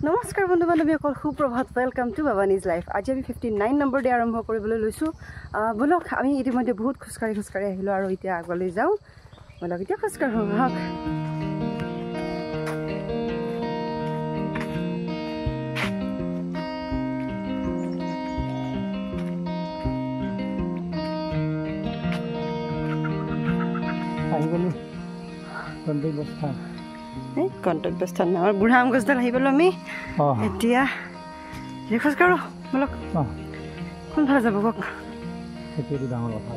নমস্কাৰ বন্ধু বান্ধৱীসকল, সুপ্ৰভাত। Welcome to Babani's life. আজি আমি 59 নম্বৰ ডে আৰম্ভ কৰিবলৈ লৈছোঁ। ব'লক, আমি ইতিমধ্যে বহুত খোজকাঢ়ি আহিলোঁ আৰু এতিয়া আগলৈ যাওঁ। ব'লক এতিয়া খোজকাঢ়োঁ, আহক। গন্তব্যস্থান আমাৰ বুঢ়া আম গছডাল আহি পালোঁ আমি এতিয়া। খোজকাঢ়োঁ, ব'লক। কোনফালে যাব কওক? ডাঙৰ কথা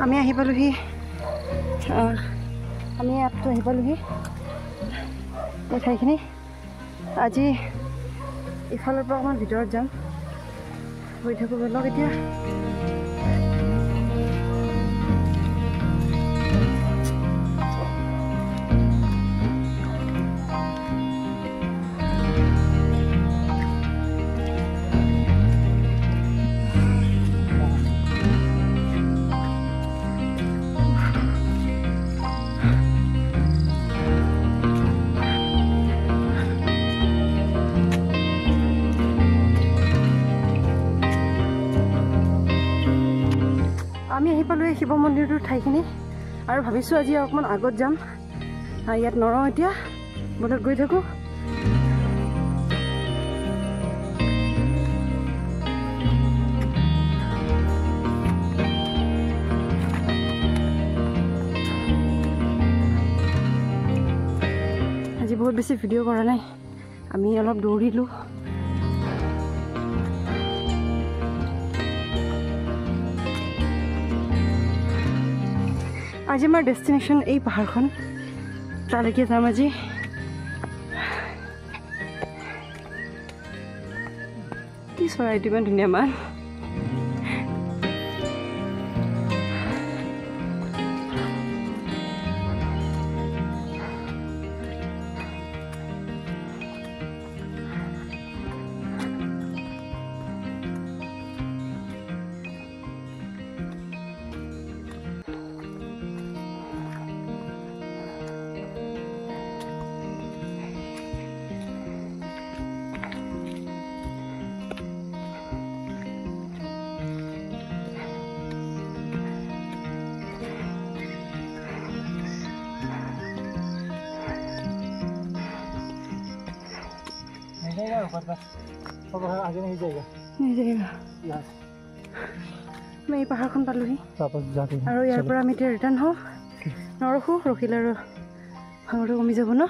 আমি আহি পালোঁহি, আমি এপটো আহি পালোঁহি এই ঠাইখিনি। আজি ইফালৰ পৰা অকণমান ভিতৰত যাম, গৈ থাকোঁ। ব'লক এতিয়া। আমি আহি পালোঁ এই শিৱ মন্দিৰটোৰ ঠাইখিনি আৰু ভাবিছোঁ আজি অকণমান আগত যাম। ইয়াত নৰওঁ এতিয়া, ব'লক গৈ থাকোঁ। আজি বহুত বেছি ভিডিঅ' কৰা নাই, আমি অলপ দৌৰিলোঁ। আজি আমাৰ ডেষ্টিনেশ্যন এই পাহাৰখন, তালৈকে যাম আজি। কি চৰাইটো ইমান ধুনীয়া মান। আমি এই পাহাৰখন পালোঁহি আৰু ইয়াৰ পৰা আমি এতিয়া ৰিটাৰ্ণ হওঁ। নৰখোঁ, ৰখিলে আৰু ভাগৰটো কমি যাব ন।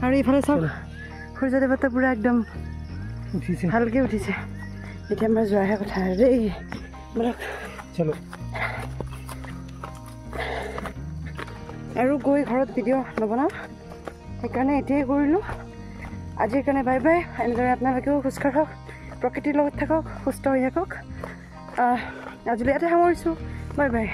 আৰু এইফালে চাওক, সূৰ্যদেৱ এটা পূৰা একদম ভালকৈ উঠিছে। এতিয়া আমাৰ যোৱাহে কথা দেই। ব'লক চলো। আৰু গৈ ঘৰত ভিডিঅ' নবনাওঁ, সেইকাৰণে এতিয়াই কৰিলোঁ। আজিৰ কাৰণে বাই বাই। এনেদৰে আপোনালোকেও খোজকাঢ়ক, প্ৰকৃতিৰ লগত থাকক, সুস্থ হৈ থাকক। আজিলৈ ইয়াতে সামৰিছোঁ। Bye bye.